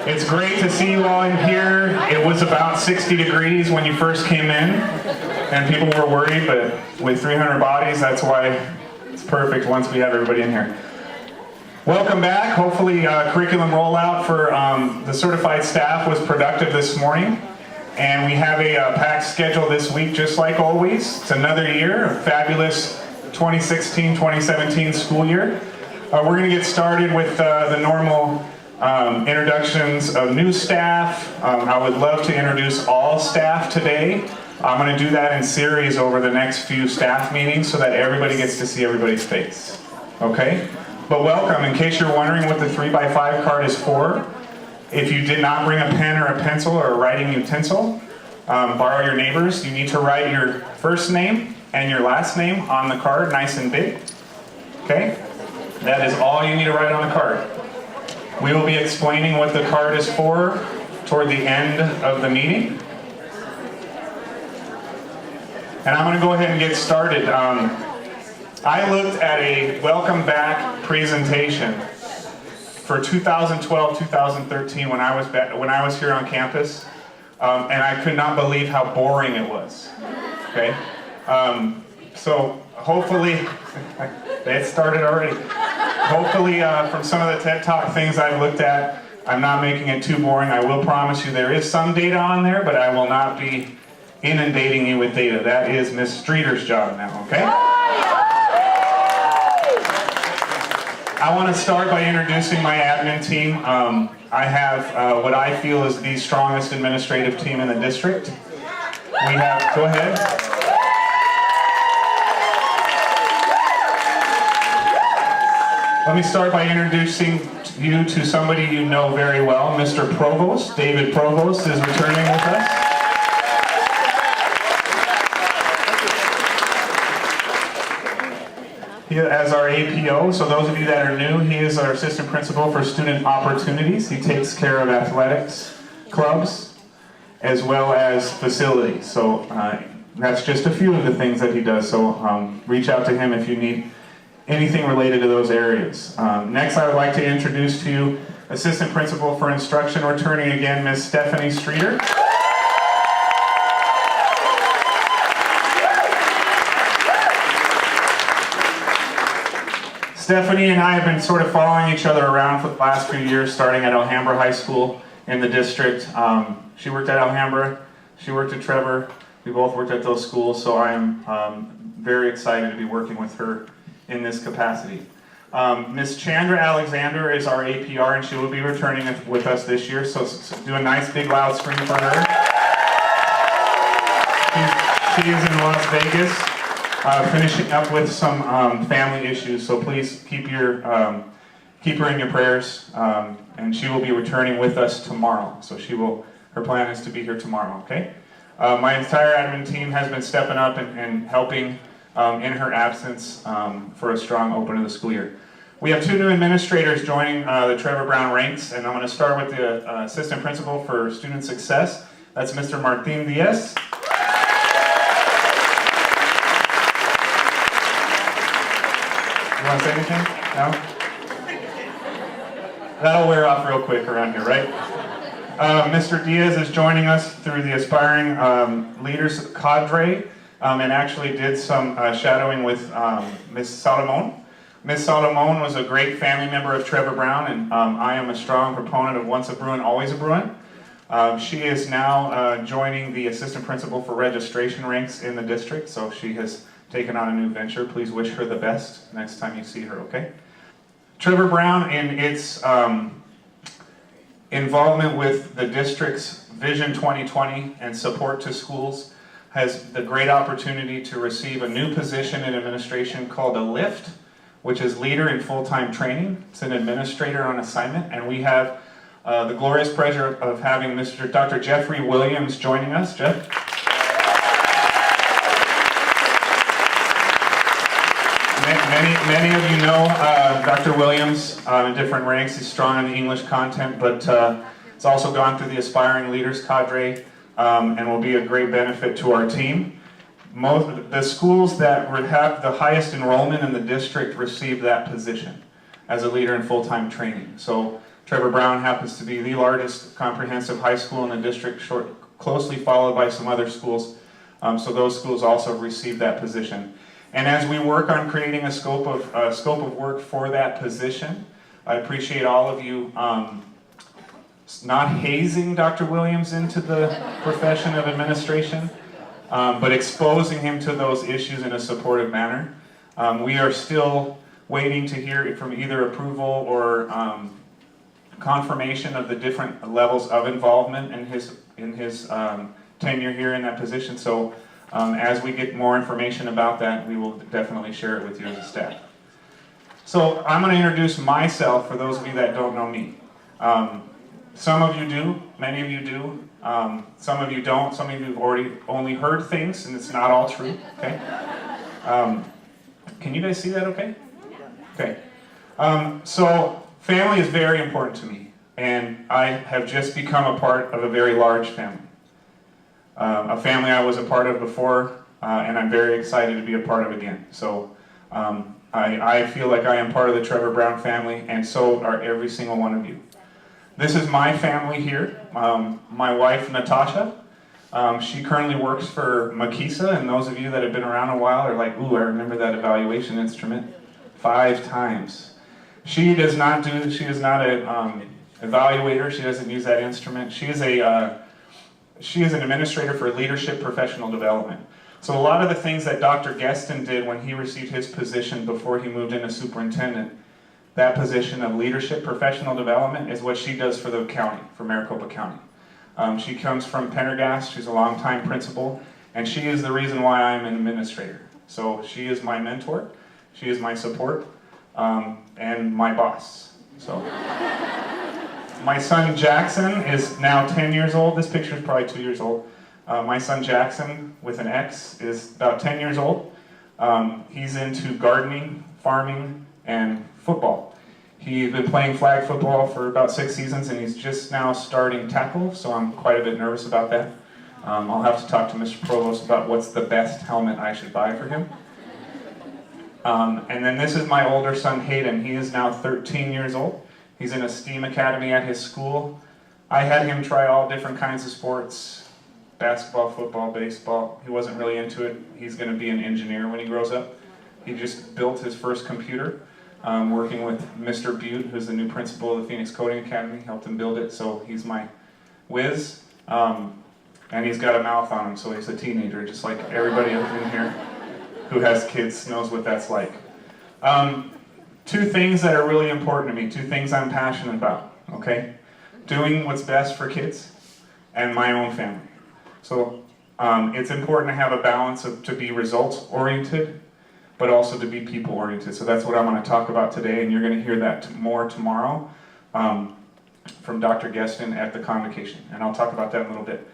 It's great to see you all in here. It was about 60 degrees when you first came in, and people were worried, but with 300 bodies, that's why it's perfect once we have everybody in here. Welcome back. Hopefully curriculum rollout for the certified staff was productive this morning. And we have a packed schedule this week, just like always. It's another year, a fabulous 2016-2017 school year. We're going to get started with the normal introductions of new staff. I would love to introduce all staff today. I'm going to do that in series over the next few staff meetings so that everybody gets to see everybody's face. Okay? But welcome. In case you're wondering what the 3x5 card is for, if you did not bring a pen or a pencil or a writing utensil, borrow your neighbors. You need to write your first name and your last name on the card, nice and big. Okay? That is all you need to write on the card. We will be explaining what the card is for toward the end of the meeting. And I'm going to go ahead and get started. I looked at a welcome back presentation for 2012-2013 when I was here on campus, and I could not believe how boring it was. Okay, so hopefully it started already. Hopefully, from some of the TED Talk things I've looked at, I'm not making it too boring. I will promise you there is some data on there, but I will not be inundating you with data. That is Ms. Streeter's job now. Okay. I want to start by introducing my admin team. I have what I feel is the strongest administrative team in the district. We have, go ahead. Let me start by introducing you to somebody you know very well, Mr. Provost. David Provost is returning with us. As our APO, so those of you that are new, he is our assistant principal for student opportunities. He takes care of athletics, clubs, as well as facilities. So that's just a few of the things that he does. So reach out to him if you need anything related to those areas. Next, I would like to introduce to you assistant principal for instruction, returning again, Ms. Stephanie Streeter. Stephanie and I have been sort of following each other around for the last few years, starting at Alhambra High School in the district. She worked at Alhambra, she worked at Trevor, we both worked at those schools, so I am very excited to be working with her in this capacity. Ms. Chandra Alexander is our APR, and she will be returning with us this year, so do a nice big loud scream for her. She is in Las Vegas. Finishing up with some family issues, so please keep her in your prayers, and she will be returning with us tomorrow. So her plan is to be here tomorrow. Okay. My entire admin team has been stepping up and helping in her absence for a strong open of the school year. We have two new administrators joining the Trevor Brown ranks, and I'm going to start with the assistant principal for student success. That's Mr. Martin Diaz. You want to say anything? No? That'll wear off real quick around here, right? Mr. Diaz is joining us through the Aspiring Leaders Cadre and actually did some shadowing with Ms. Salomon. Ms. Salomon was a great family member of Trevor Brown, and I am a strong proponent of once a Bruin, always a Bruin. She is now joining the assistant principal for registration ranks in the district, so she has taken on a new venture. Please wish her the best next time you see her, okay? Trevor Brown, in its involvement with the district's Vision 2020 and support to schools, has the great opportunity to receive a new position in administration called a LIFT, which is Leader in Full-Time Training. It's an administrator on assignment, and we have the glorious pleasure of having Dr. Jeffrey Williams joining us. Jeff? Many of you know Dr. Williams in different ranks. He's strong in the English content, but he's also gone through the Aspiring Leaders Cadre and will be a great benefit to our team. The schools that would have the highest enrollment in the district receive that position as a leader in full-time training. So Trevor Brown happens to be the largest comprehensive high school in the district, closely followed by some other schools. So those schools also received that position. And as we work on creating a scope of work for that position, I appreciate all of you not hazing Dr. Williams into the profession of administration, but exposing him to those issues in a supportive manner. We are still waiting to hear from either approval or confirmation of the different levels of involvement in his tenure here in that position. So as we get more information about that, we will definitely share it with you as a staff. So I'm going to introduce myself for those of you that don't know me. Some of you do, many of you do, some of you don't, some of you have already only heard things and it's not all true, okay? Can you guys see that okay? Okay. So family is very important to me, and I have just become a part of a very large family. A family I was a part of before, and I'm very excited to be a part of again. So I feel like I am part of the Trevor Brown family, and so are every single one of you. This is my family here. My wife, Natasha, she currently works for Makisa, and those of you that have been around a while are like, ooh, I remember that evaluation instrument 5 times. She is not an evaluator. She doesn't use that instrument. She is an administrator for leadership professional development. So a lot of the things that Dr. Geston did when he received his position before he moved into superintendent, that position of leadership professional development is what she does for the county, for Maricopa County. She comes from Pendergast. She's a longtime principal, and she is the reason why I'm an administrator. So she is my mentor, she is my support, and my boss. So my son Jackson is now 10 years old. This picture is probably 2 years old. My son Jackson, with an X, is about 10 years old. He's into gardening, farming, and football. He's been playing flag football for about 6 seasons, and he's just now starting tackle, so I'm quite a bit nervous about that. I'll have to talk to Mr. Provost about what's the best helmet I should buy for him. And then this is my older son Hayden. He is now 13 years old. He's in a STEAM academy at his school. I had him try all different kinds of sports, basketball, football, baseball. He wasn't really into it. He's going to be an engineer when he grows up. He just built his first computer, working with Mr. Butte, who's the new principal of the Phoenix Coding Academy, helped him build it, so he's my whiz. And he's got a mouth on him, so he's a teenager, just like everybody in here who has kids knows what that's like. 2 things that are really important to me, 2 things I'm passionate about, okay? Doing what's best for kids and my own family. So it's important to have a balance to be results-oriented, but also to be people-oriented. So that's what I'm going to talk about today, and you're going to hear that more tomorrow from Dr. Geston at the convocation, and I'll talk about that in a little bit.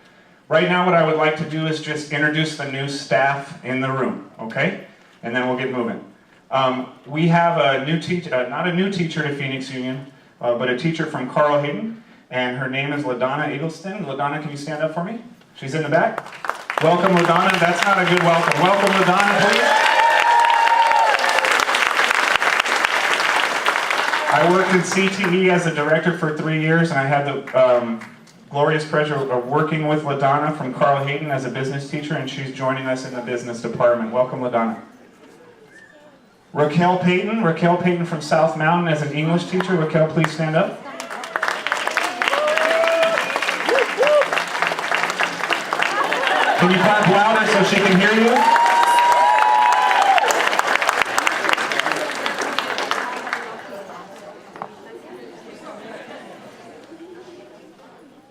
Right now, what I would like to do is just introduce the new staff in the room, okay? And then we'll get moving. We have a new teacher, not a new teacher to Phoenix Union, but a teacher from Carl Hayden, and her name is LaDonna Eggleston. LaDonna, can you stand up for me? She's in the back. Welcome, LaDonna. That's not a good welcome. Welcome, LaDonna, please. I worked in CTE as a director for 3 years, and I had the glorious pleasure of working with LaDonna from Carl Hayden as a business teacher, and she's joining us in the business department. Welcome, LaDonna. Raquel Payton from South Mountain as an English teacher. Raquel, please stand up. Can you clap louder so she can hear you?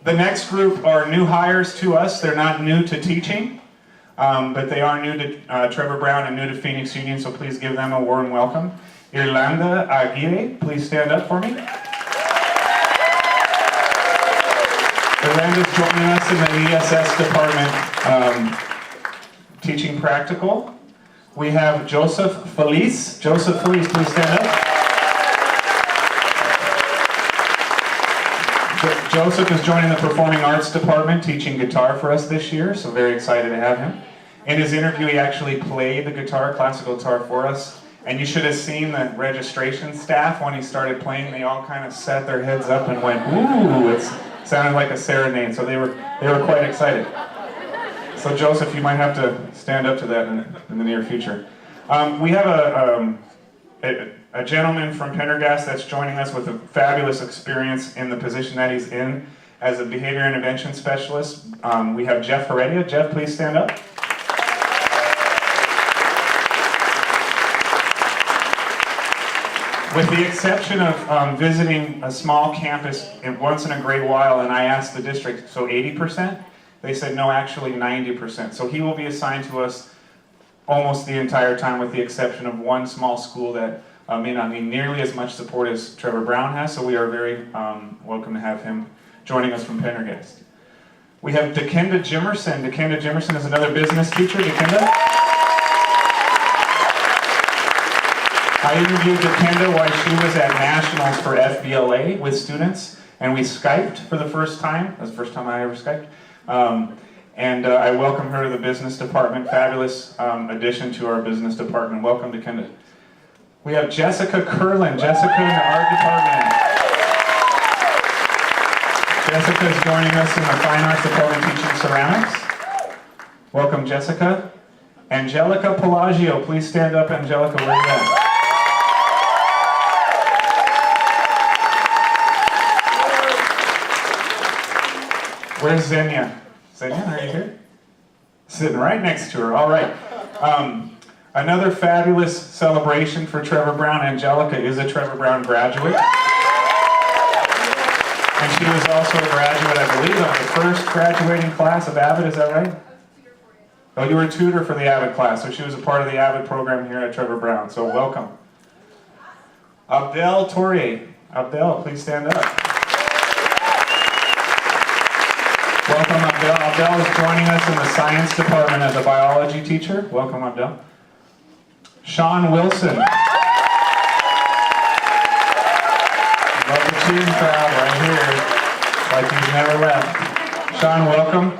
The next group are new hires to us. They're not new to teaching, but they are new to Trevor Brown and new to Phoenix Union, so please give them a warm welcome. Irlanda Aguirre, please stand up for me. Irlanda's joining us in the ESS department, teaching practical. We have Joseph Felice. Joseph Felice, please stand up. Joseph is joining the Performing Arts Department, teaching guitar for us this year, so very excited to have him. In his interview, he actually played the guitar, classical guitar, for us, And you should have seen the registration staff when he started playing. They all kind of set their heads up and went, ooh, it sounded like a serenade. So they were quite excited. So Joseph, you might have to stand up to that in the near future. We have a gentleman from Pendergast that's joining us with a fabulous experience in the position that he's in as a behavior intervention specialist. We have Jeff Heredia. Jeff, please stand up. With the exception of visiting a small campus once in a great while, and I asked the district, so 80%? They said, no, actually 90%. So he will be assigned to us almost the entire time, with the exception of one small school that may not need nearly as much support as Trevor Brown has, so we are very welcome to have him joining us from Pendergast. We have Dakenda Jimerson. Dakenda Jimerson is another business teacher. Dakenda? I interviewed Dakenda while she was at Nationals for FBLA with students, and we Skyped for the first time. That's the first time I ever Skyped. I welcome her to the business department. Fabulous addition to our business department. Welcome, Dakenda. We have Jessica Curlin. Jessica in the art department. Jessica is joining us in the fine arts department teaching ceramics. Welcome, Jessica. Angelica Pelagio. Please stand up, Angelica. Where are you at? Where's Xenia? Xenia, are you here? Sitting right next to her. All right. Another fabulous celebration for Trevor Brown. Angelica is a Trevor Brown graduate. And she was also a graduate, I believe, of the first graduating class of AVID. Is that right? Oh, you were a tutor for the AVID class. So she was a part of the AVID program here at Trevor Brown. So welcome. Abdel Torre. Abdel, please stand up. Welcome, Abdel. Abdel is joining us in the science department as a biology teacher. Welcome, Abdel. Sean Wilson. Love the cheering crowd right here, like he's never left. Sean, welcome.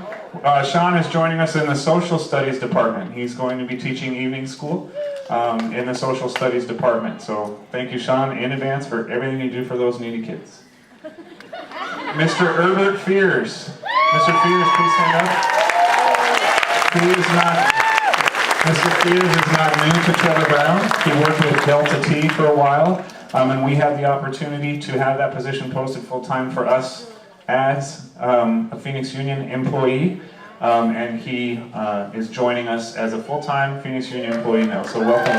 Sean is joining us in the social studies department. He's going to be teaching evening school in the social studies department. So thank you, Sean, in advance for everything you do for those needy kids. Mr. Herbert Fears. Mr. Fears, please stand up. Mr. Fears is not new to Trevor Brown. He worked with Delta T for a while, and we had the opportunity to have that position posted full-time for us as a Phoenix Union employee, and he is joining us as a full-time Phoenix Union employee now, so welcome.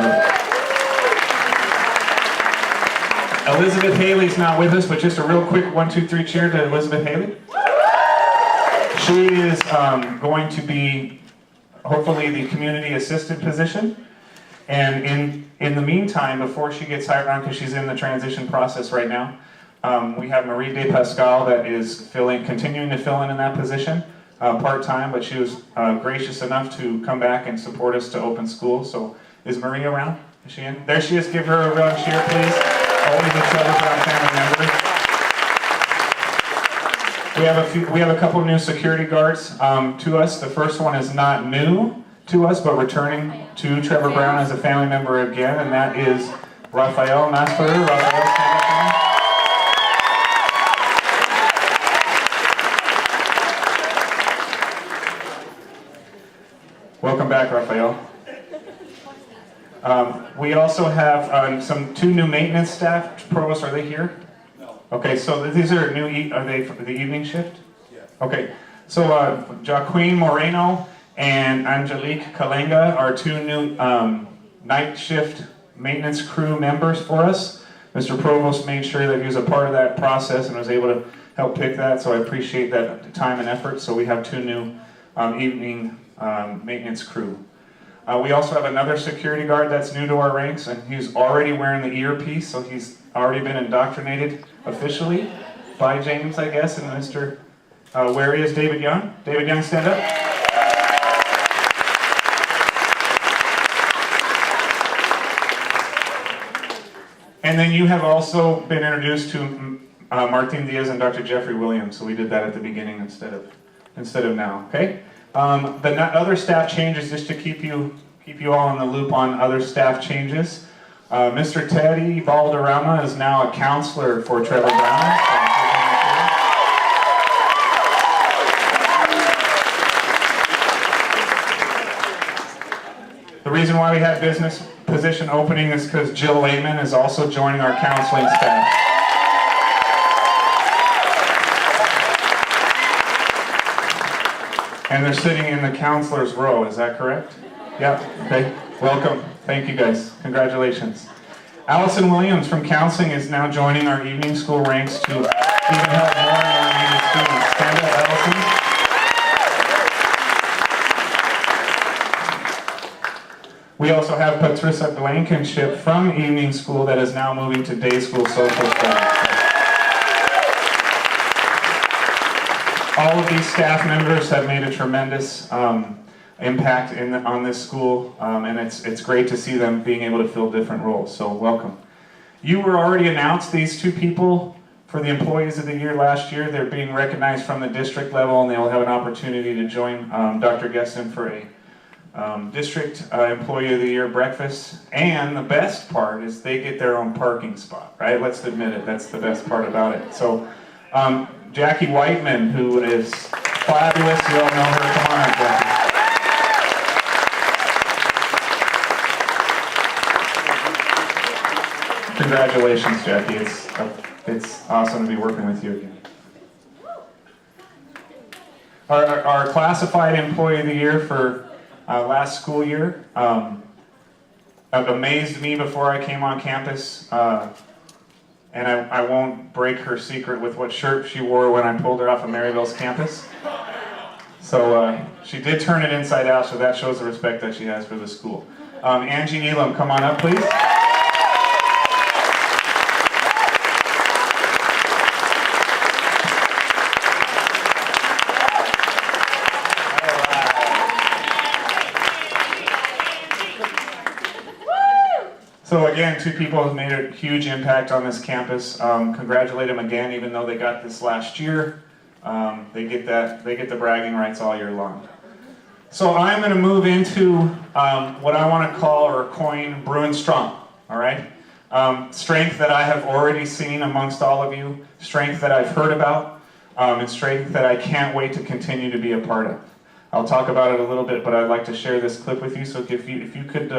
Elizabeth Haley's not with us, but just a real quick 1, 2, 3 cheer to Elizabeth Haley. She is going to be, hopefully, the community assistant position. And in the meantime, before she gets hired on, because she's in the transition process right now, we have Marie De Pascal that is continuing to fill in that position part-time, but she was gracious enough to come back and support us to open school. So is Marie around? Is she in? There she is. Give her a round of cheer, please. Always a Trevor Brown family member. We have a couple new security guards to us. The first one is not new to us, but returning to Trevor Brown as a family member again, and that is Rafael Nasper. Rafael, stand up. Welcome back, Rafael. We also have two new maintenance staff. Provost, are they here? No. Okay, so these are new. Are they for the evening shift? Yeah. Okay, so Joaquin Moreno and Angelique Kalenga are two new night shift maintenance crew members for us. Mr. Provost made sure that he was a part of that process and was able to help pick that, so I appreciate that time and effort. So we have two new evening maintenance crew. We also have another security guard that's new to our ranks, and he's already wearing the earpiece, so he's already been indoctrinated officially by James, I guess, and Mr. Where is David Young? David Young, stand up. And then you have also been introduced to Martin Diaz and Dr. Jeffrey Williams, so we did that at the beginning instead of now, okay? The other staff changes, just to keep you all in the loop on other staff changes. Mr. Teddy Valderrama is now a counselor for Trevor Brown. The reason why we had business position opening is because Jill Lehman is also joining our counseling staff. And they're sitting in the counselor's row, is that correct? Yep, okay, welcome. Thank you guys, congratulations. Allison Williams from counseling is now joining our evening school ranks to even help more and more needed students. Stand up, Allison. We also have Patricia Blankenship from evening school that is now moving to day school social studies. All of these staff members have made a tremendous impact on this school, and it's great to see them being able to fill different roles, so welcome. You were already announced, these two people, for the Employees of the Year last year. They're being recognized from the district level, and they will have an opportunity to join Dr. Geston for a District Employee of the Year breakfast. And the best part is they get their own parking spot, right? Let's admit it, that's the best part about it. So Jackie Whiteman, who is fabulous, you all know her, come on up, Jackie. Congratulations, Jackie, it's awesome to be working with you again. Our Classified Employee of the Year for last school year amazed me before I came on campus, and I won't break her secret with what shirt she wore when I pulled her off of Maryville's campus. So she did turn it inside out, so that shows the respect that she has for the school. Angie Neelam, come on up, please. So again, two people have made a huge impact on this campus. Congratulate them again, even though they got this last year. They get the bragging rights all year long. So I'm going to move into what I want to call or coin Bruin Strong. All right, strength that I have already seen amongst all of you, strength that I've heard about, and strength that I can't wait to continue to be a part of. I'll talk about it a little bit, but I'd like to share this clip with you. So if you could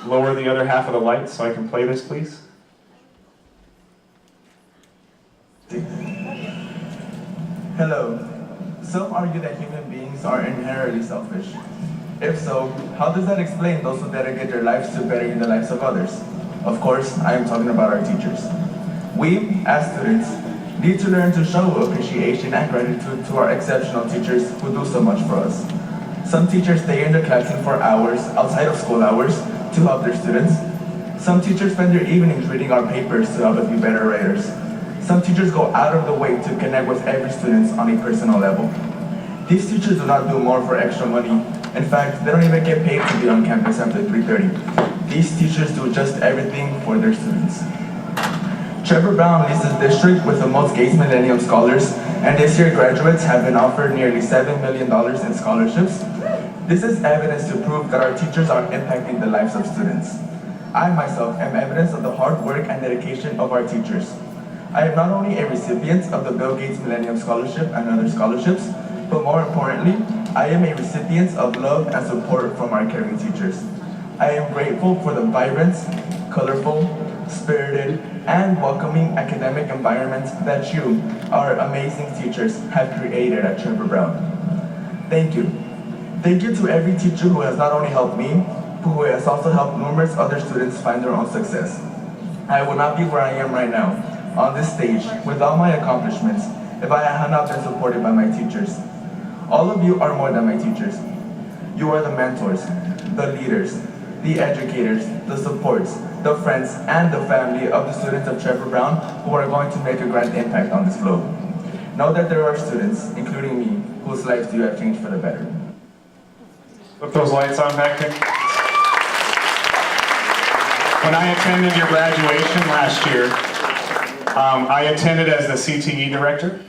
lower the other half of the lights so I can play this, please. Hello. Some argue that human beings are inherently selfish. If so, how does that explain those who dedicate their lives to bettering the lives of others? Of course, I am talking about our teachers. We, as students, need to learn to show appreciation and gratitude to our exceptional teachers who do so much for us. Some teachers stay in the classroom for hours outside of school hours to help their students. Some teachers spend their evenings reading our papers to help us be better writers. Some teachers go out of the way to connect with every student on a personal level. These teachers do not do more for extra money. In fact, they don't even get paid to be on campus after 3:30. These teachers do just everything for their students. Trevor Brown leads the district with the most Gates Millennium Scholars, and this year graduates have been offered nearly $7 million in scholarships. This is evidence to prove that our teachers are impacting the lives of students. I myself am evidence of the hard work and dedication of our teachers. I am not only a recipient of the Bill Gates Millennium Scholarship and other scholarships, but more importantly, I am a recipient of love and support from our caring teachers. I am grateful for the vibrant, colorful, spirited, and welcoming academic environment that you, our amazing teachers, have created at Trevor Brown. Thank you. Thank you to every teacher who has not only helped me, but who has also helped numerous other students find their own success. I would not be where I am right now, on this stage, without my accomplishments, if I had not been supported by my teachers. All of you are more than my teachers. You are the mentors, the leaders, the educators, the supports, the friends, and the family of the students of Trevor Brown who are going to make a grand impact on this globe. Know that there are students, including me, whose lives you have changed for the better. Put those lights on back there. When I attended your graduation last year, I attended as the CTE director,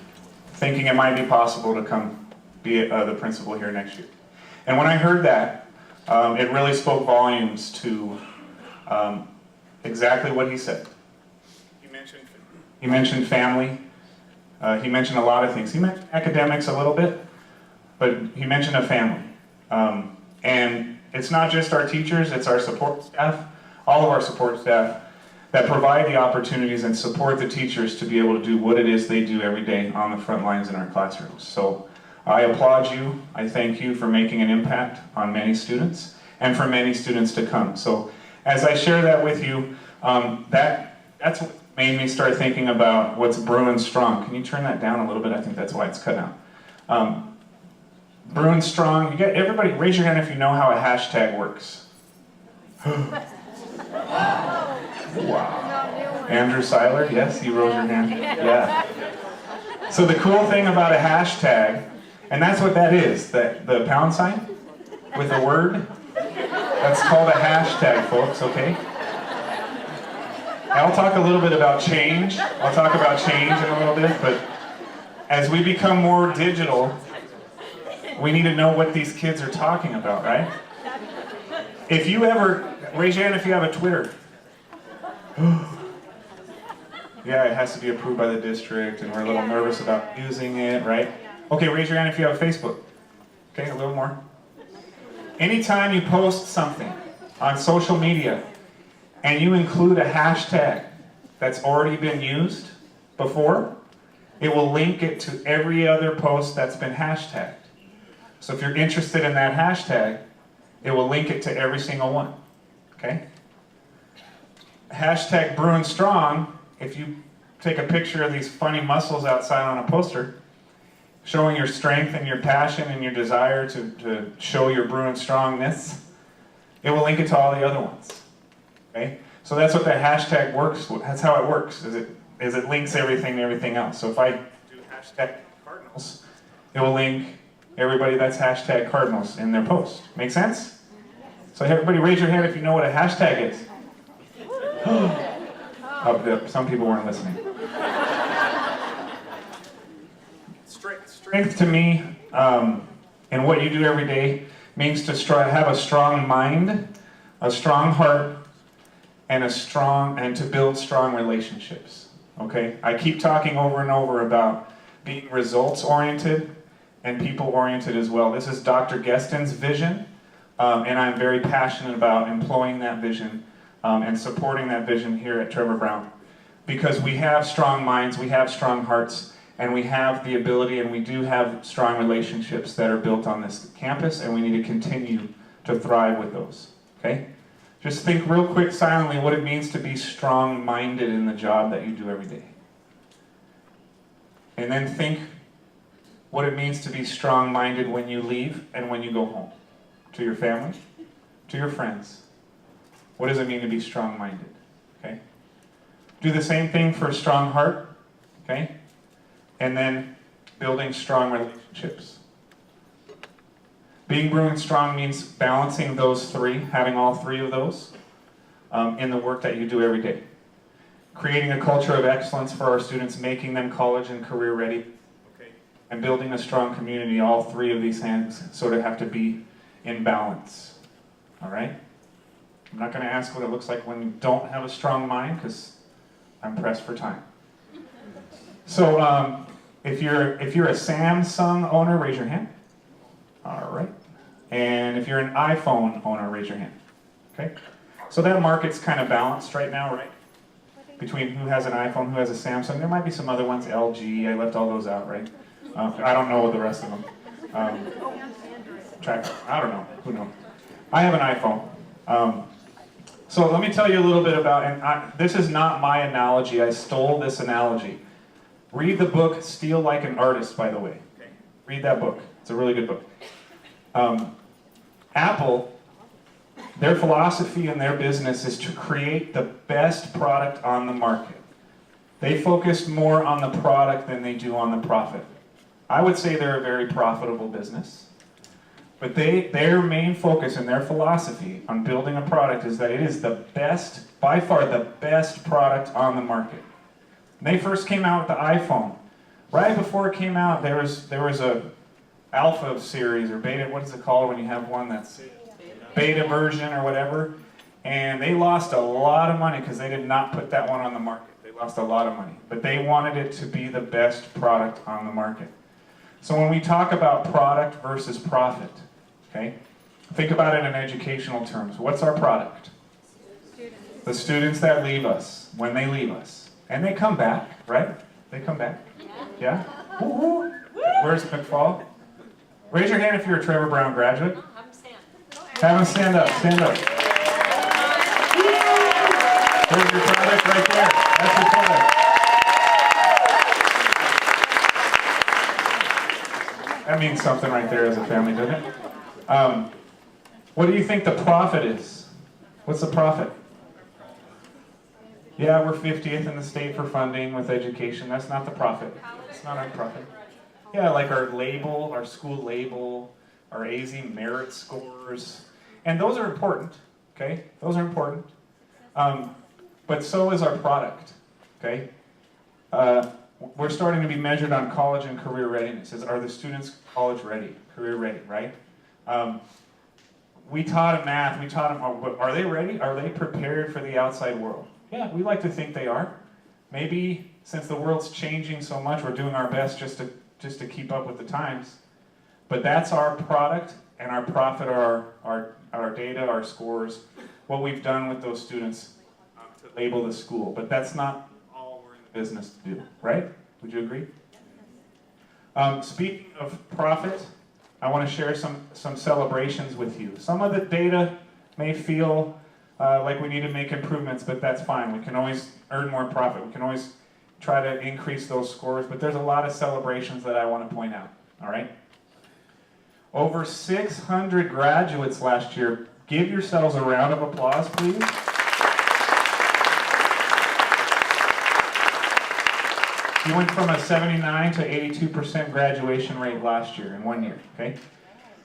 thinking it might be possible to come be the principal here next year. And when I heard that, it really spoke volumes to Exactly what he said. He mentioned family. He mentioned a lot of things. He mentioned academics a little bit, but he mentioned a family. And it's not just our teachers, it's our support staff, all of our support staff that provide the opportunities and support the teachers to be able to do what it is they do every day on the front lines in our classrooms. So I applaud you. I thank you for making an impact on many students and for many students to come. So as I share that with you, that's what made me start thinking about what's Bruin Strong. Can you turn that down a little bit? I think that's why it's cut out. Bruin Strong, everybody raise your hand if you know how a hashtag works. Wow. Andrew Seiler, yes, you rose your hand. Yeah. So the cool thing about a hashtag, and that's what that is, the pound sign with a word, that's called a hashtag, folks, okay? I'll talk a little bit about change. I'll talk about change in a little bit, but as we become more digital, we need to know what these kids are talking about, right? If you ever, raise your hand if you have a Twitter. Yeah, it has to be approved by the district, and we're a little nervous about using it, right? Okay, raise your hand if you have Facebook. Okay, a little more. Anytime you post something on social media, and you include a hashtag that's already been used before, it will link it to every other post that's been hashtagged. So if you're interested in that hashtag, it will link it to every single one, okay? Hashtag Bruin Strong, if you take a picture of these funny muscles outside on a poster, showing your strength and your passion and your desire to show your Bruin Strongness, it will link it to all the other ones. Okay? So that's what that hashtag works. That's how it works. Is it links everything to everything else. So if I do hashtag Cardinals, it will link everybody that's hashtag Cardinals in their post. Make sense? So everybody raise your hand if you know what a hashtag is. Some people weren't listening. Strength to me, and what you do every day, means to have a strong mind, a strong heart, and to build strong relationships. Okay? I keep talking over and over about being results-oriented and people-oriented as well. This is Dr. Geston's vision, and I'm very passionate about employing that vision and supporting that vision here at Trevor Brown. Because we have strong minds, we have strong hearts, and we have the ability, and we do have strong relationships that are built on this campus, and we need to continue to thrive with those. Okay? Just think real quick silently what it means to be strong-minded in the job that you do every day. And then think what it means to be strong-minded when you leave and when you go home. To your family, to your friends. What does it mean to be strong-minded? Okay? Do the same thing for a strong heart. Okay? And then building strong relationships. Being Bruin Strong means balancing those three, having all three of those in the work that you do every day. Creating a culture of excellence for our students, making them college and career ready, and building a strong community. All three of these things sort of have to be in balance. All right? I'm not going to ask what it looks like when you don't have a strong mind, because I'm pressed for time. So if you're a Samsung owner, raise your hand. All right. And if you're an iPhone owner, raise your hand. Okay? So that market's kind of balanced right now, right? Between who has an iPhone, who has a Samsung. There might be some other ones, LG. I left all those out, right? I don't know the rest of them. I don't know. Who knows? I have an iPhone. So let me tell you a little bit about, and this is not my analogy. I stole this analogy. Read the book Steal Like an Artist, by the way. Read that book. It's a really good book. Apple, their philosophy in their business is to create the best product on the market. They focus more on the product than they do on the profit. I would say they're a very profitable business. But their main focus and their philosophy on building a product is that it is the best, by far the best product on the market. When they first came out with the iPhone, right before it came out, there was a alpha series or beta, what is it called when you have one that's beta version or whatever? And they lost a lot of money because they did not put that one on the market. They lost a lot of money. But they wanted it to be the best product on the market. So when we talk about product versus profit, okay, think about it in educational terms. What's our product? Students. The students that leave us, when they leave us. And they come back, right? They come back. Yeah? Woo-hoo. Where's McFall? Raise your hand if you're a Trevor Brown graduate. Have them stand up. Stand up. There's your product right there. That's your product. That means something right there as a family, doesn't it? What do you think the profit is? What's the profit? Yeah, we're 50th in the state for funding with education. That's not the profit. It's not our profit. Yeah, like our label, our school label, our AZ merit scores. And those are important, okay? Those are important. But so is our product, okay? We're starting to be measured on college and career readiness. Are the students college ready, career ready, right? We taught them math, we taught them, are they ready? Are they prepared for the outside world? Yeah, we like to think they are. Maybe since the world's changing so much, we're doing our best just to keep up with the times. But that's our product, and our profit are our data, our scores, what we've done with those students to label the school. But that's not all we're in the business to do, right? Would you agree? Speaking of profit, I want to share some celebrations with you. Some of the data may feel like we need to make improvements, but that's fine. We can always earn more profit. We can always try to increase those scores, but there's a lot of celebrations that I want to point out, all right? Over 600 graduates last year. Give yourselves a round of applause, please. You went from a 79 to 82% graduation rate last year in 1 year, okay?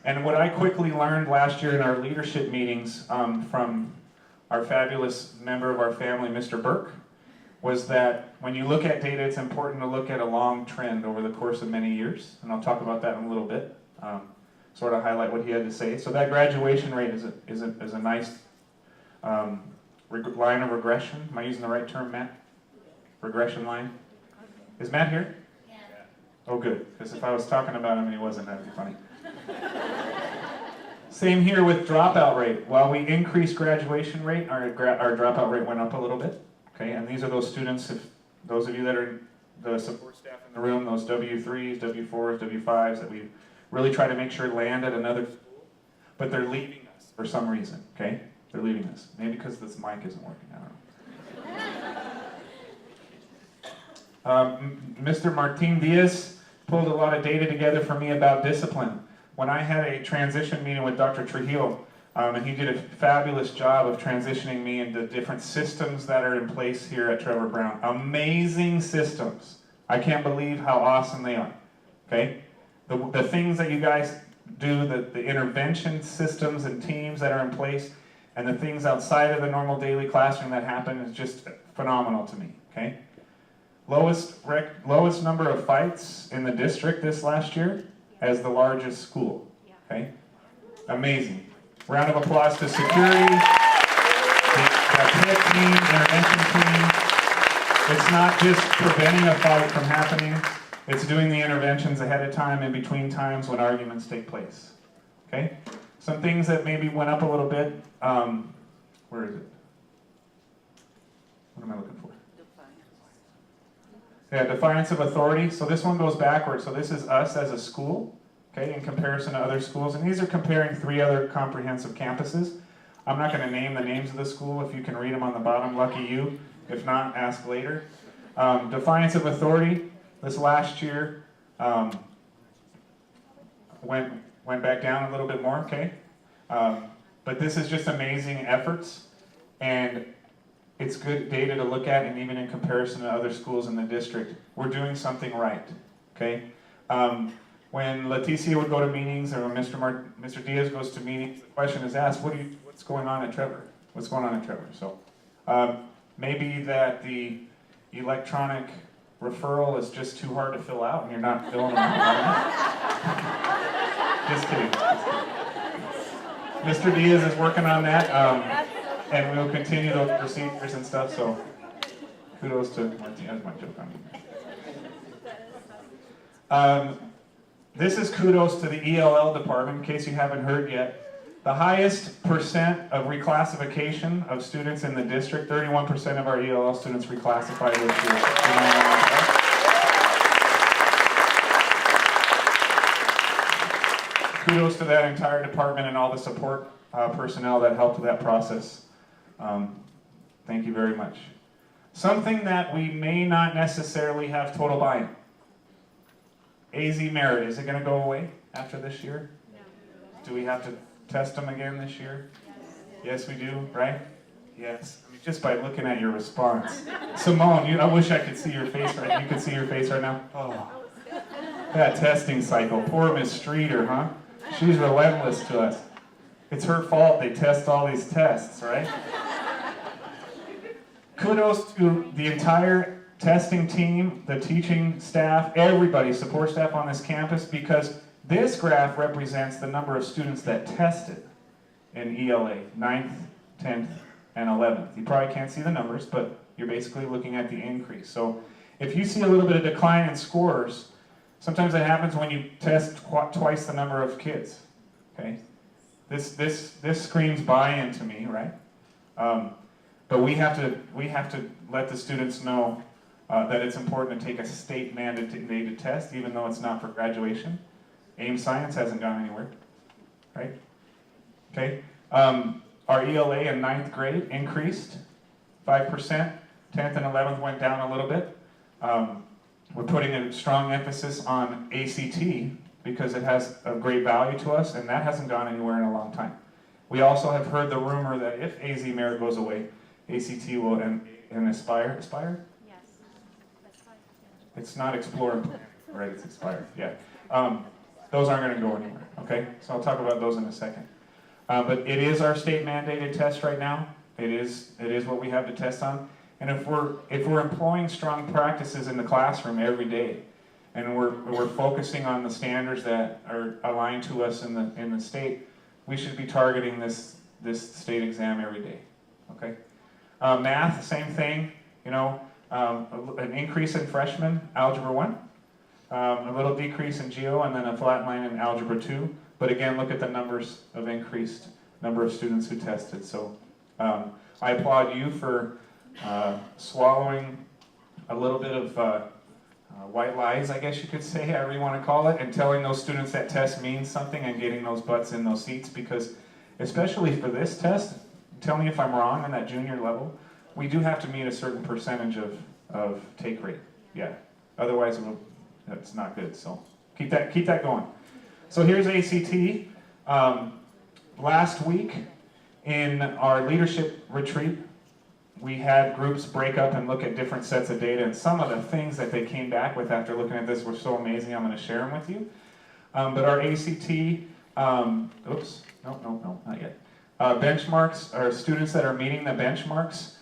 And what I quickly learned last year in our leadership meetings from our fabulous member of our family, Mr. Burke, was that when you look at data, it's important to look at a long trend over the course of many years, and I'll talk about that in a little bit, sort of highlight what he had to say. So that graduation rate is a nice line of regression. Am I using the right term, Matt? Regression line? Is Matt here? Yeah. Oh, good, because if I was talking about him and he wasn't, that'd be funny. Same here with dropout rate. While we increased graduation rate, our dropout rate went up a little bit. Okay, and these are those students, those of you that are the support staff in the room, those W3s, W4s, W5s that we really try to make sure land at another school, but they're leaving us for some reason, okay? They're leaving us. Maybe because this mic isn't working, I don't know. Mr. Martin Diaz pulled a lot of data together for me about discipline. When I had a transition meeting with Dr. Trujillo, and he did a fabulous job of transitioning me into different systems that are in place here at Trevor Brown. Amazing systems. I can't believe how awesome they are, okay? The things that you guys do, the intervention systems and teams that are in place, and the things outside of the normal daily classroom that happen is just phenomenal to me, okay? Lowest number of fights in the district this last year as the largest school, okay? Amazing. Round of applause to security, the PIT team, intervention team. It's not just preventing a fight from happening, it's doing the interventions ahead of time and between times when arguments take place. Okay? Some things that maybe went up a little bit. Where is it? What am I looking for? Yeah, defiance of authority. So this one goes backwards. So this is us as a school, okay, in comparison to other schools. And these are comparing 3 other comprehensive campuses. I'm not going to name the names of the school. If you can read them on the bottom, lucky you. If not, ask later. Defiance of authority. This last year went back down a little bit more, okay? But this is just amazing efforts, and it's good data to look at, and even in comparison to other schools in the district, we're doing something right, okay? When Leticia would go to meetings, or when Mr. Diaz goes to meetings, the question is asked, what's going on at Trevor? What's going on at Trevor? So maybe that the electronic referral is just too hard to fill out and you're not filling them out. Just kidding. Mr. Diaz is working on that. And we will continue those procedures and stuff, so kudos to Martina. That's my joke on you. This is kudos to the ELL department, in case you haven't heard yet. The highest percent of reclassification of students in the district, 31% of our ELL students reclassified this year. Kudos to that entire department and all the support personnel that helped with that process. Thank you very much. Something that we may not necessarily have total buy-in. AZ Merit, is it going to go away after this year? No. Do we have to test them again this year? Yes, we do, right? Yes. I mean, just by looking at your response. Simone, I wish I could see your face right now. You can see your face right now? Oh. That testing cycle. Poor Miss Streeter, huh? She's relentless to us. It's her fault they test all these tests, right? Kudos to the entire testing team, the teaching staff, everybody, support staff on this campus, because this graph represents the number of students that tested in ELA, 9th, 10th, and 11th. You probably can't see the numbers, but you're basically looking at the increase. So if you see a little bit of decline in scores, sometimes that happens when you test twice the number of kids. Okay, this screams buy-in to me, right? But we have to let the students know that it's important to take a state mandated test, even though it's not for graduation. AIM Science hasn't gone anywhere, right? Okay. Our ELA in 9th grade increased 5%. 10th and 11th went down a little bit. We're putting a strong emphasis on ACT because it has a great value to us, and that hasn't gone anywhere in a long time. We also have heard the rumor that if AZ Merit goes away, ACT will and Aspire? Yes. It's not Explore, right? It's Aspire. Yeah. Those aren't going to go anywhere. Okay. So I'll talk about those in a second. But it is our state mandated test right now. It is what we have to test on. And if we're employing strong practices in the classroom every day, and we're focusing on the standards that are aligned to us in the state, we should be targeting this state exam every day. Okay. Math, same thing. You know, an increase in freshman algebra 1, a little decrease in geo, and then a flat line in algebra 2. But again, look at the numbers of increased number of students who tested. So I applaud you for swallowing a little bit of white lies, I guess you could say, however you want to call it, and telling those students that test means something and getting those butts in those seats, because especially for this test, tell me if I'm wrong on that junior level, we do have to meet a certain percentage of take rate. Yeah. Otherwise, that's not good. So keep that going. So here's ACT. Last week in our leadership retreat, we had groups break up and look at different sets of data, and some of the things that they came back with after looking at this were so amazing. I'm going to share them with you. But our ACT, oops, no, not yet. Benchmarks, or students that are meeting the benchmarks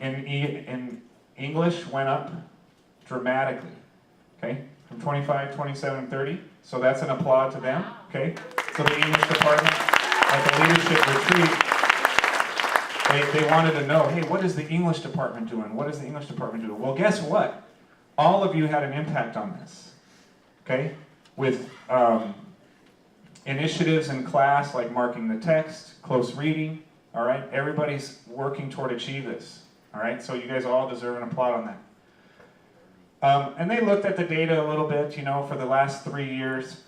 in English went up dramatically, okay, from 25, 27, 30. So that's an applaud to them, okay. So the English department at the leadership retreat, they wanted to know, hey, what is the English department doing? What is the English department doing? Well, guess what? All of you had an impact on this, okay, with initiatives in class like marking the text, close reading, all right? Everybody's working toward achieve this, all right? So you guys all deserve an applaud on that. And they looked at the data a little bit, you know, for the last 3 years.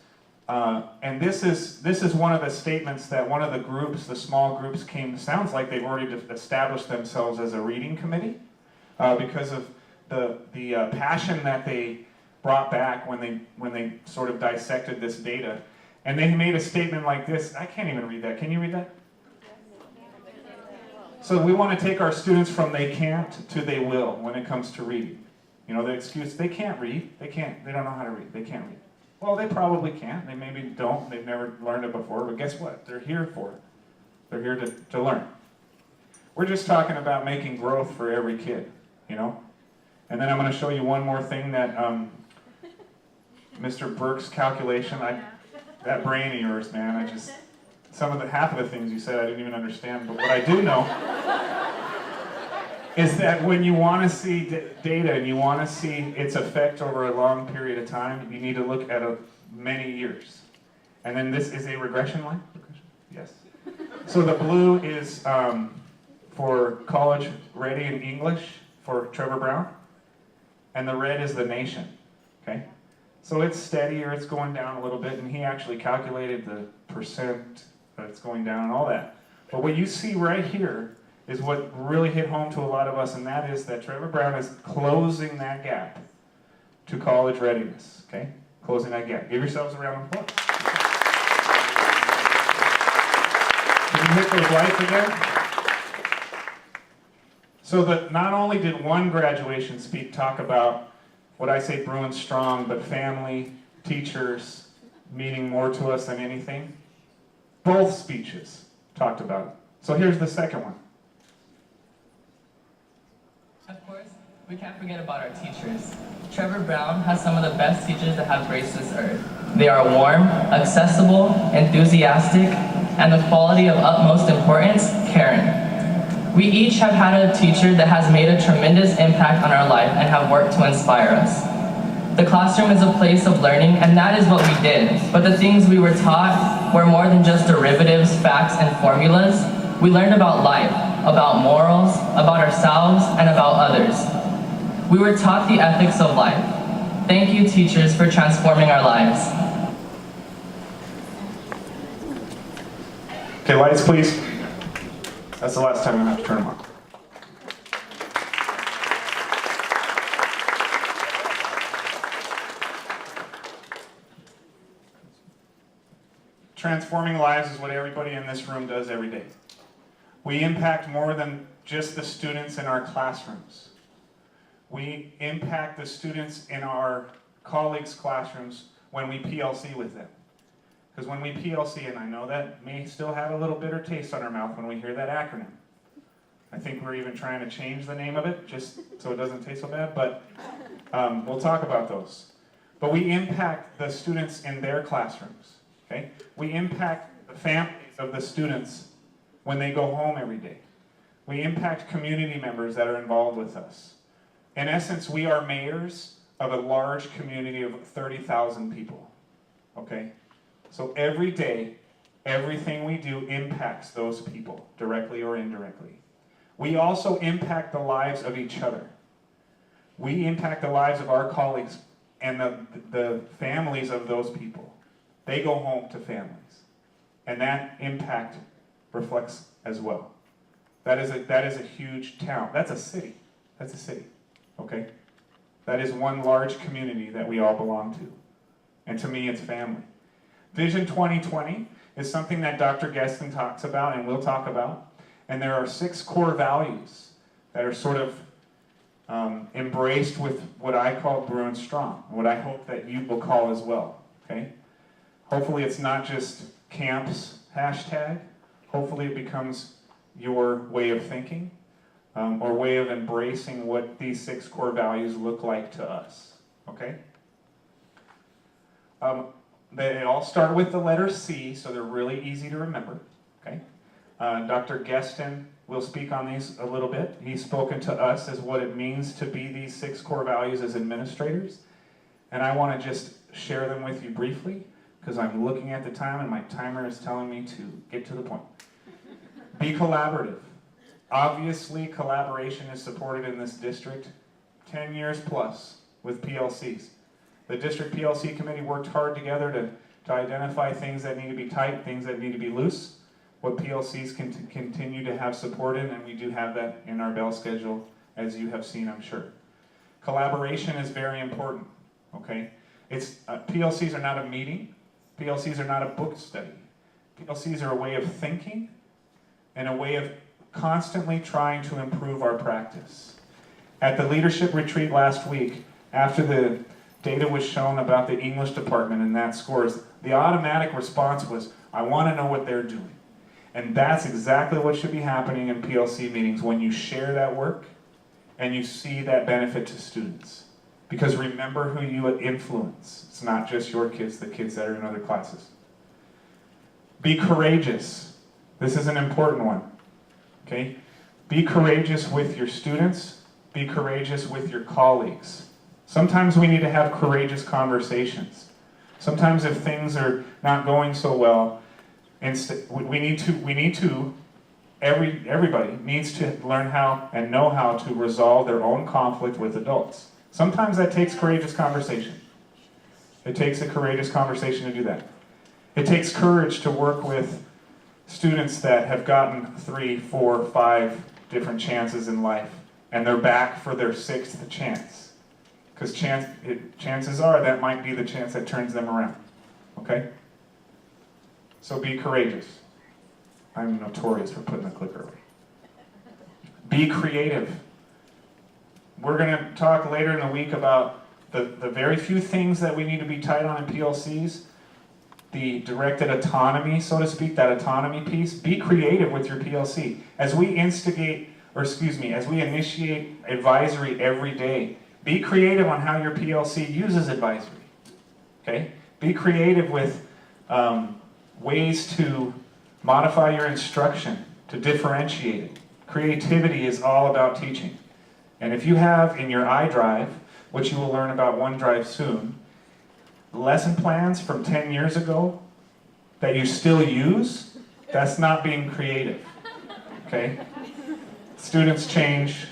And this is one of the statements that one of the groups, the small groups, sounds like they've already established themselves as a reading committee because of the passion that they brought back when they sort of dissected this data. And they made a statement like this. I can't even read that. Can you read that? So we want to take our students from they can't to they will when it comes to reading. You know, the excuse, they can't read. They don't know how to read. They can't read. Well, they probably can't. They maybe don't. They've never learned it before. But guess what? They're here for it. They're here to learn. We're just talking about making growth for every kid, you know? And then I'm going to show you one more thing that Mr. Burke's calculation, that brain of yours, man, half of the things you said I didn't even understand, but what I do know is that when you want to see data and you want to see its effect over a long period of time, you need to look at many years. And then this is a regression line? Yes. So the blue is for college ready in English for Trevor Brown, and the red is the nation, okay? So it's steady, or it's going down a little bit, and he actually calculated the percent that it's going down and all that. But what you see right here is what really hit home to a lot of us, and that is that Trevor Brown is closing that gap to college readiness, okay? Closing that gap. Give yourselves a round of applause. Can you hit those lights again? So that not only did one graduation speak talk about what I say Bruin strong, but family, teachers meaning more to us than anything, both speeches talked about it. So here's the second one. Of course, we can't forget about our teachers. Trevor Brown has some of the best teachers that have graced this earth. They are warm, accessible, enthusiastic, and the quality of utmost importance, caring. We each have had a teacher that has made a tremendous impact on our life and have worked to inspire us. The classroom is a place of learning, and that is what we did. But the things we were taught were more than just derivatives, facts, and formulas. We learned about life, about morals, about ourselves, and about others. We were taught the ethics of life. Thank you, teachers, for transforming our lives. Okay, lights, please. That's the last time I have to turn them on. Transforming lives is what everybody in this room does every day. We impact more than just the students in our classrooms. We impact the students in our colleagues' classrooms when we PLC with them. Because when we PLC, and I know that may still have a little bitter taste on our mouth when we hear that acronym. I think we're even trying to change the name of it, just so it doesn't taste so bad, but we'll talk about those. But we impact the students in their classrooms, okay? We impact the families of the students when they go home every day. We impact community members that are involved with us. In essence, we are mayors of a large community of 30,000 people, okay? So every day, everything we do impacts those people, directly or indirectly. We also impact the lives of each other. We impact the lives of our colleagues and the families of those people. They go home to families. And that impact reflects as well. That is a huge town. That's a city. That's a city, okay? That is one large community that we all belong to. And to me, it's family. Vision 2020 is something that Dr. Geston talks about and will talk about. And there are 6 core values that are sort of embraced with what I call Bruin Strong, what I hope that you will call as well, okay? Hopefully it's not just camps hashtag. Hopefully it becomes your way of thinking or way of embracing what these 6 core values look like to us, okay? They all start with the letter C, so they're really easy to remember, okay? Dr. Geston will speak on these a little bit. He's spoken to us as what it means to be these 6 core values as administrators. And I want to just share them with you briefly, because I'm looking at the time and my timer is telling me to get to the point. Be collaborative. Obviously, collaboration is supported in this district 10 years plus with PLCs. The district PLC committee worked hard together to identify things that need to be tight, things that need to be loose, what PLCs can continue to have support in, and we do have that in our bell schedule, as you have seen, I'm sure. Collaboration is very important, okay? PLCs are not a meeting. PLCs are not a book study. PLCs are a way of thinking and a way of constantly trying to improve our practice. At the leadership retreat last week, after the data was shown about the English department and that scores, the automatic response was, I want to know what they're doing. And that's exactly what should be happening in PLC meetings when you share that work and you see that benefit to students. Because remember who you influence. It's not just your kids, the kids that are in other classes. Be courageous. This is an important one. Okay? Be courageous with your students. Be courageous with your colleagues. Sometimes we need to have courageous conversations. Sometimes if things are not going so well, everybody needs to learn how and know how to resolve their own conflict with adults. Sometimes that takes courageous conversation. It takes a courageous conversation to do that. It takes courage to work with students that have gotten 3, 4, 5 different chances in life, and they're back for their 6th chance. Because chances are that might be the chance that turns them around. Okay? So be courageous. I'm notorious for putting the clicker away. Be creative. We're going to talk later in the week about the very few things that we need to be tight on in PLCs. The directed autonomy, so to speak, that autonomy piece. Be creative with your PLC. As we as we initiate advisory every day, be creative on how your PLC uses advisory. Okay? Be creative with ways to modify your instruction, to differentiate it. Creativity is all about teaching. And if you have in your iDrive, which you will learn about OneDrive soon, lesson plans from 10 years ago that you still use, that's not being creative. Okay? Students change,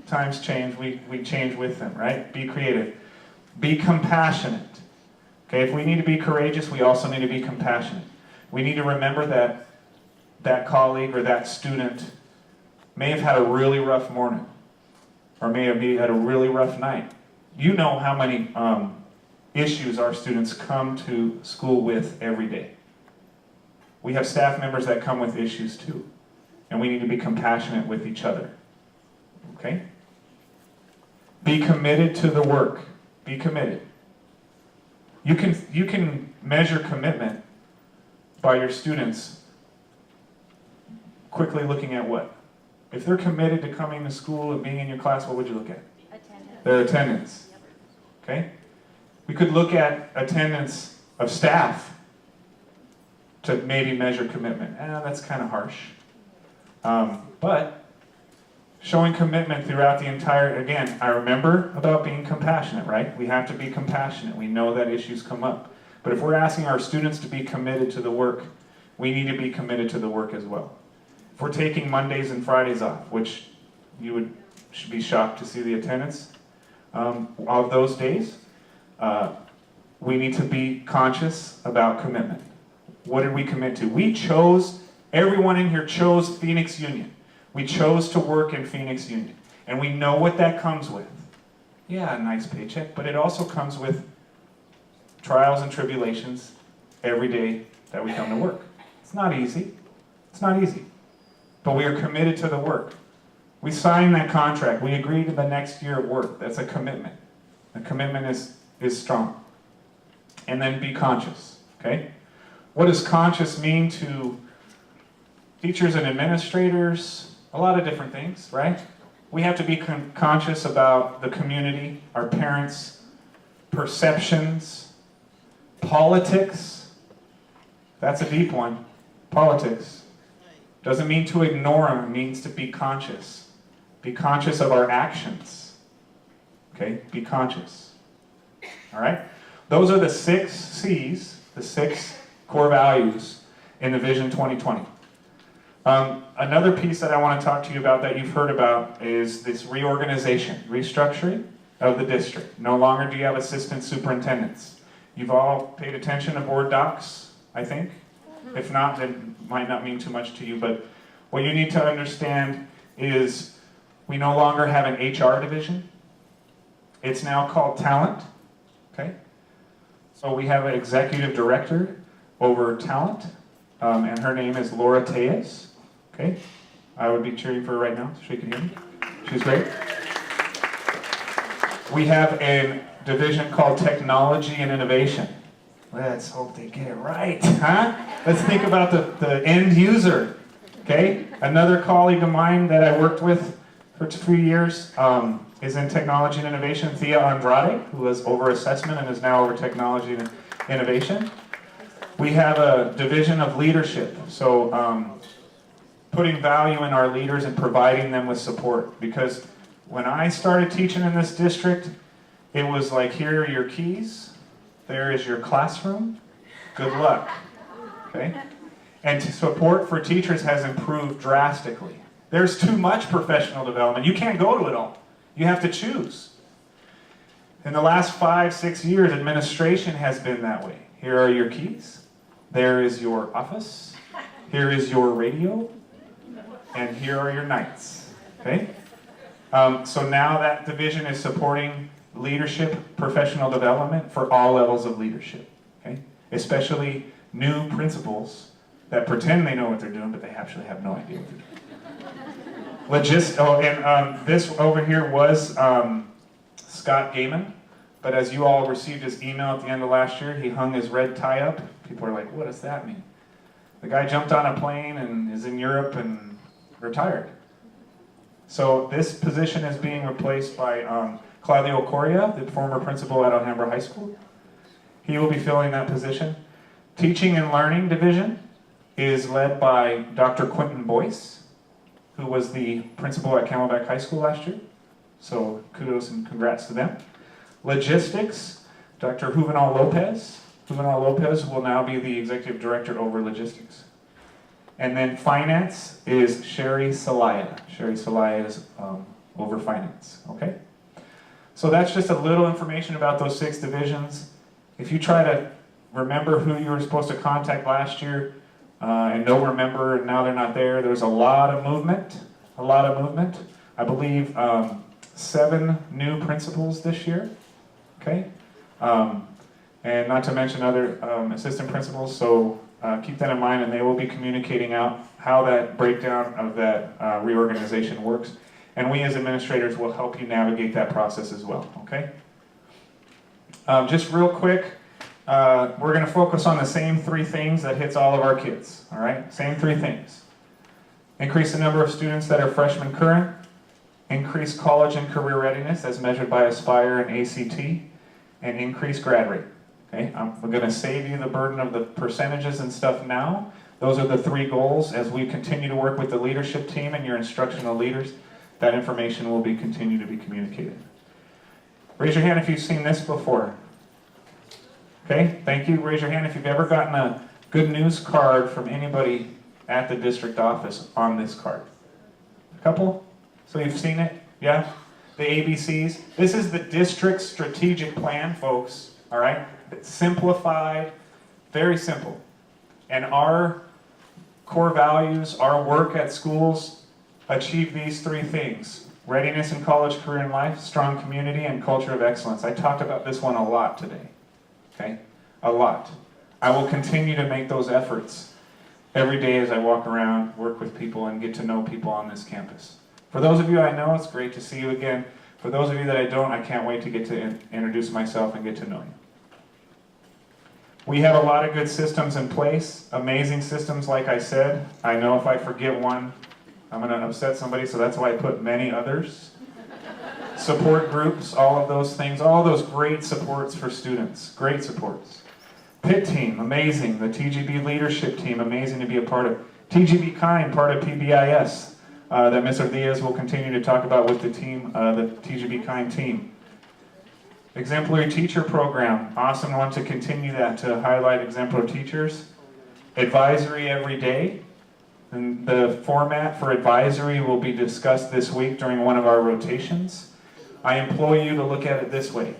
times change, we change with them, right? Be creative. Be compassionate. Okay, if we need to be courageous, we also need to be compassionate. We need to remember that that colleague or that student may have had a really rough morning, or may have had a really rough night. You know how many issues our students come to school with every day. We have staff members that come with issues too, and we need to be compassionate with each other. Okay? Be committed to the work. Be committed. You can measure commitment by your students quickly looking at what? If they're committed to coming to school and being in your class, what would you look at? Attendance. Their attendance. Okay? We could look at attendance of staff to maybe measure commitment. That's kind of harsh. But showing commitment throughout the entire, again, I remember about being compassionate, right? We have to be compassionate. We know that issues come up. But if we're asking our students to be committed to the work, we need to be committed to the work as well. If we're taking Mondays and Fridays off, which you should be shocked to see the attendance of those days, we need to be conscious about commitment. What did we commit to? Everyone in here chose Phoenix Union. We chose to work in Phoenix Union. And we know what that comes with. Yeah, a nice paycheck, but it also comes with trials and tribulations every day that we come to work. It's not easy. It's not easy. But we are committed to the work. We signed that contract. We agreed to the next year of work. That's a commitment. The commitment is strong. And then be conscious. Okay? What does conscious mean to teachers and administrators? A lot of different things, right? We have to be conscious about the community, our parents, perceptions, politics. That's a deep one. Politics. Doesn't mean to ignore them, it means to be conscious. Be conscious of our actions. Okay? Be conscious. All right? Those are the 6 C's, the 6 core values in the Vision 2020. Another piece that I want to talk to you about that you've heard about is this reorganization, restructuring of the district. No longer do you have assistant superintendents. You've all paid attention to board docs, I think. If not, then it might not mean too much to you, but what you need to understand is we no longer have an HR division. It's now called talent, okay? So we have an executive director over talent, and her name is Laura Tejas. Okay, I would be cheering for her right now, so she can hear me. She's great. We have a division called Technology and Innovation. Let's hope they get it right, huh? Let's think about the end user, okay? Another colleague of mine that I worked with for 3 years is in Technology and Innovation, Thea Andrade, who was over assessment and is now over Technology and Innovation. We have a division of leadership, so putting value in our leaders and providing them with support. Because when I started teaching in this district, it was like, here are your keys, there is your classroom, good luck, okay? And support for teachers has improved drastically. There's too much professional development. You can't go to it all. You have to choose. In the last 5, 6 years, administration has been that way. Here are your keys. There is your office. Here is your radio. And here are your nights. Okay? So now that division is supporting leadership, professional development for all levels of leadership. Okay? Especially new principals that pretend they know what they're doing, but they actually have no idea what they're doing. This over here was Scott Gaiman. But as you all received his email at the end of last year, he hung his red tie up. People are like, what does that mean? The guy jumped on a plane and is in Europe and retired. So this position is being replaced by Claudio Coria, the former principal at Alhambra High School. He will be filling that position. Teaching and Learning Division is led by Dr. Quentin Boyce, who was the principal at Camelback High School last year. So kudos and congrats to them. Logistics, Dr. Juvenal Lopez. Juvenal Lopez will now be the executive director over logistics. And then finance is Sherry Salaya. Sherry Salaya is over finance, okay? So that's just a little information about those 6 divisions. If you try to remember who you were supposed to contact last year and don't remember, and now they're not there, there's a lot of movement, I believe 7 new principals this year. Okay, and not to mention other assistant principals, so keep that in mind, and they will be communicating out how that breakdown of that reorganization works, and we as administrators will help you navigate that process as well, okay? Just real quick, we're going to focus on the same 3 things that hits all of our kids, all right? Same 3 things. Increase the number of students that are freshman current, increase college and career readiness as measured by Aspire and ACT, and increase grad rate. Okay, we're going to save you the burden of the percentages and stuff now. Those are the 3 goals. As we continue to work with the leadership team and your instructional leaders, that information will continue to be communicated. Raise your hand if you've seen this before. Okay, thank you. Raise your hand if you've ever gotten a good news card from anybody at the district office on this card. A couple? So you've seen it? Yeah? The ABCs. This is the district's strategic plan, folks. All right? It's simplified, very simple. And our core values, our work at schools, achieve these 3 things. Readiness in college, career, and life, strong community, and culture of excellence. I talked about this one a lot today. Okay? A lot. I will continue to make those efforts every day as I walk around, work with people, and get to know people on this campus. For those of you I know, it's great to see you again. For those of you that I don't, I can't wait to get to introduce myself and get to know you. We have a lot of good systems in place, amazing systems like I said. I know if I forget one, I'm going to upset somebody, so that's why I put many others. Support groups, all of those things, all those great supports for students, great supports. PIT team, amazing. The TGB leadership team, amazing to be a part of. TGB Kind, part of PBIS. That Mr. Diaz will continue to talk about with the team, the TGB Kind team. Exemplary Teacher Program, awesome, want to continue that to highlight exemplary teachers. Advisory every day, and the format for advisory will be discussed this week during one of our rotations. I implore you to look at it this way.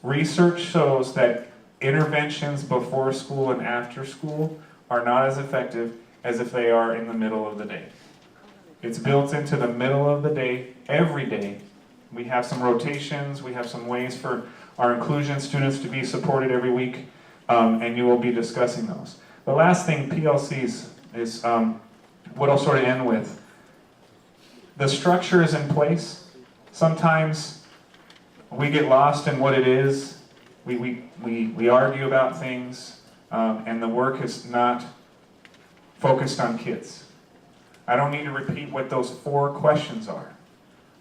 Research shows that interventions before school and after school are not as effective as if they are in the middle of the day. It's built into the middle of the day, every day. We have some rotations, we have some ways for our inclusion students to be supported every week, and you will be discussing those. The last thing, PLCs, is what I'll sort of end with. The structure is in place. Sometimes we get lost in what it is. We argue about things, and the work is not focused on kids. I don't need to repeat what those 4 questions are,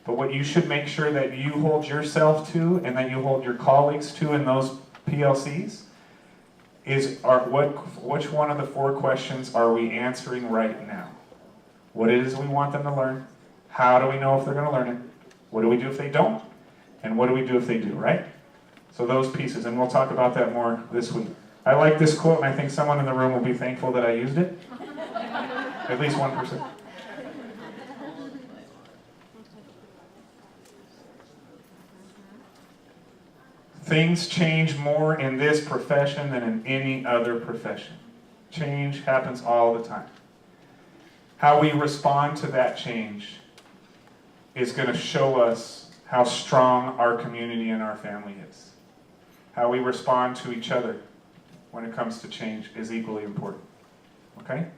but what you should make sure that you hold yourself to and that you hold your colleagues to in those PLCs which one of the 4 questions are we answering right now? What it is we want them to learn? How do we know if they're going to learn it? What do we do if they don't? And what do we do if they do, right? So those pieces, and we'll talk about that more this week. I like this quote, and I think someone in the room will be thankful that I used it. At least 1%. Things change more in this profession than in any other profession. Change happens all the time. How we respond to that change is going to show us how strong our community and our family is. How we respond to each other when it comes to change is equally important. Okay?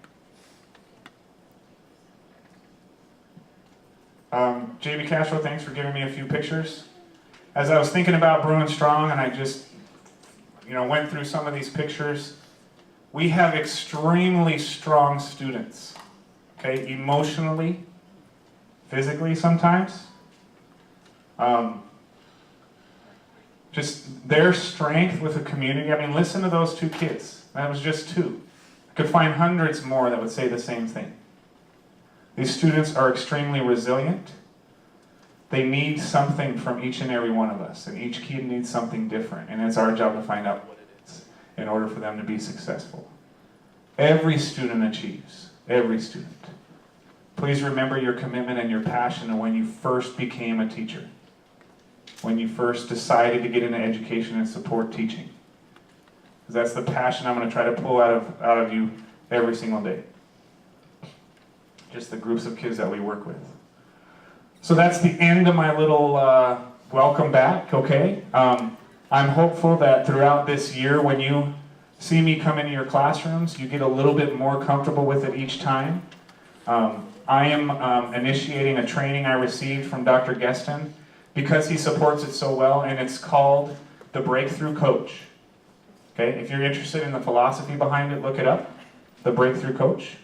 JB Castro, thanks for giving me a few pictures. As I was thinking about Brewing Strong, and I just went through some of these pictures, we have extremely strong students. Okay, emotionally, physically sometimes. Just their strength with the community. I mean, listen to those 2 kids. That was just 2. I could find hundreds more that would say the same thing. These students are extremely resilient. They need something from each and every one of us, and each kid needs something different, and it's our job to find out what it is in order for them to be successful. Every student achieves. Every student. Please remember your commitment and your passion and when you first became a teacher. When you first decided to get into education and support teaching. Because that's the passion I'm going to try to pull out of you every single day. Just the groups of kids that we work with. So that's the end of my little welcome back, okay? I'm hopeful that throughout this year, when you see me come into your classrooms, you get a little bit more comfortable with it each time. I am initiating a training I received from Dr. Geston because he supports it so well, and it's called the Breakthrough Coach. Okay, if you're interested in the philosophy behind it, look it up, the Breakthrough Coach.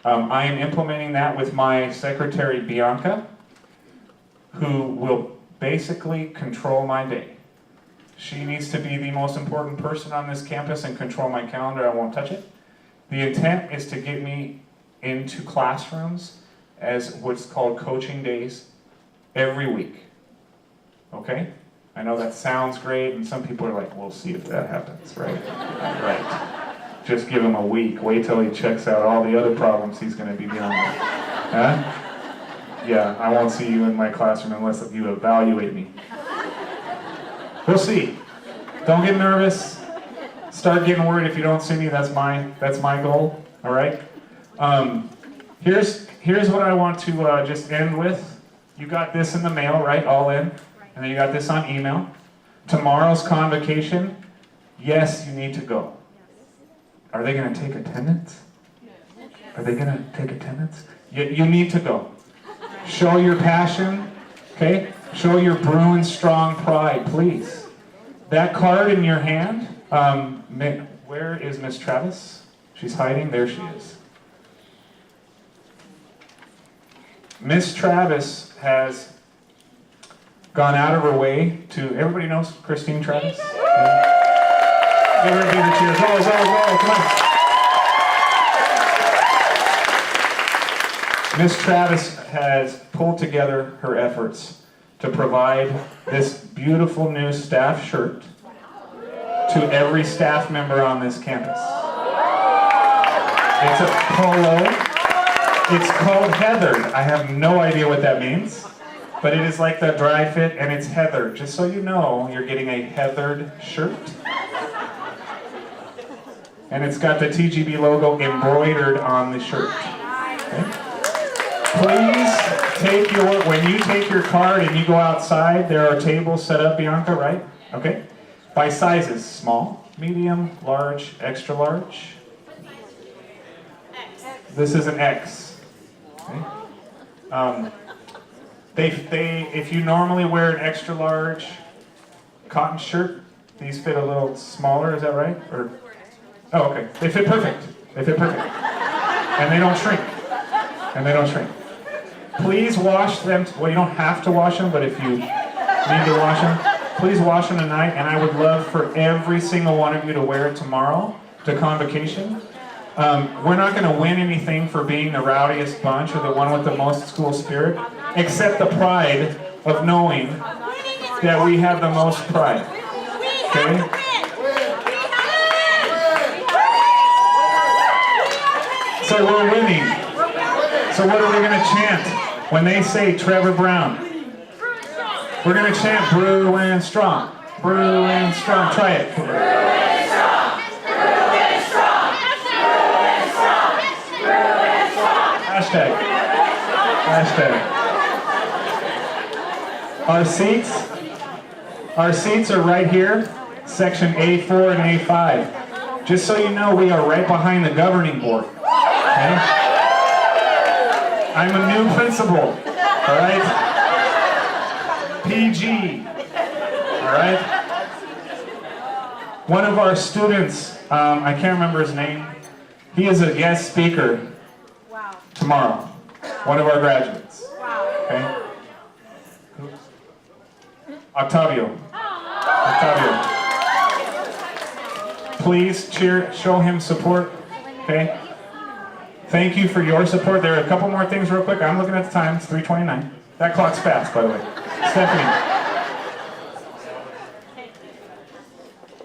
I am implementing that with my secretary, Bianca, who will basically control my day. She needs to be the most important person on this campus and control my calendar. I won't touch it. The intent is to get me into classrooms as what's called coaching days every week. Okay? I know that sounds great, and some people are like, we'll see if that happens, right? Right. Just give him a week. Wait till he checks out all the other problems he's going to be dealing with. Huh? Yeah, I won't see you in my classroom unless you evaluate me. We'll see. Don't get nervous. Start getting worried if you don't see me. That's my goal. All right. Here's what I want to just end with. You got this in the mail, right? All in, and then you got this on email. Tomorrow's convocation. Yes, you need to go. Are they going to take attendance? Are they going to take attendance? You need to go. Show your passion. Okay. Show your Brewing Strong pride, please. That card in your hand, where is Miss Travis? She's hiding. There she is. Miss Travis has gone out of her way to, everybody knows Christine Travis? Yeah. Give her a big cheers. Oh, come on. Miss Travis has pulled together her efforts to provide this beautiful new staff shirt to every staff member on this campus. It's a polo. It's called heathered. I have no idea what that means, but it is like the dry fit, and it's heathered. Just so you know, you're getting a heathered shirt. And it's got the TGB logo embroidered on the shirt. Okay? Please when you take your card and you go outside, there are tables set up, Bianca, right? Okay? By sizes, small, medium, large, extra large. This is an X. Okay. If you normally wear an extra large cotton shirt, these fit a little smaller, is that right? Oh, okay. They fit perfect. They fit perfect. And they don't shrink. Please wash them. Well, you don't have to wash them, but if you need to wash them, Please wash them tonight, and I would love for every single one of you to wear it tomorrow to convocation. We're not going to win anything for being the rowdiest bunch or the one with the most school spirit, except the pride of knowing that we have the most pride. Okay? So we're winning. So what are we going to chant when they say Trevor Brown? We're going to chant Bruin Strong. Bruin Strong. Try it. Bruin Strong. Bruin Strong. Bruin Strong. Bruin Strong. Hashtag. Hashtag. Our seats are right here, section A4 and A5. Just so you know, we are right behind the governing board. Okay? I'm a new principal, all right? PG, all right? One of our students, I can't remember his name, he is a guest speaker tomorrow. One of our graduates, okay? Octavio. Please show him support, okay? Thank you for your support. There are a couple more things real quick. I'm looking at the time, it's 3:29. That clock's fast, by the way.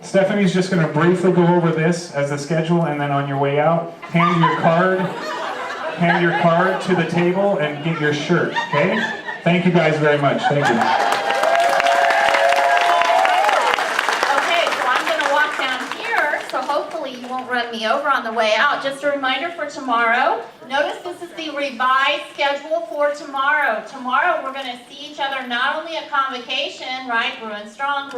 Stephanie's just going to briefly go over this as the schedule, and then on your way out, hand your card to the table and get your shirt, okay? Thank you guys very much. Thank you. So hopefully you won't run me over on the way out. Just a reminder for tomorrow. Notice this is the revised schedule for tomorrow. Tomorrow we're going to see each other not only at convocation, right, Bruin Strong,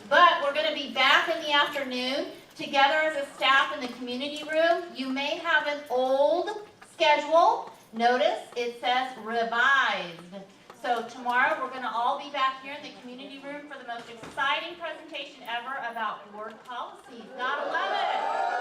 but we're going to be back in the afternoon together as a staff in the community room. You may have an old schedule. Notice it says revised. So tomorrow we're going to all be back here in the community room for the most exciting presentation ever about board policy. Gotta love it.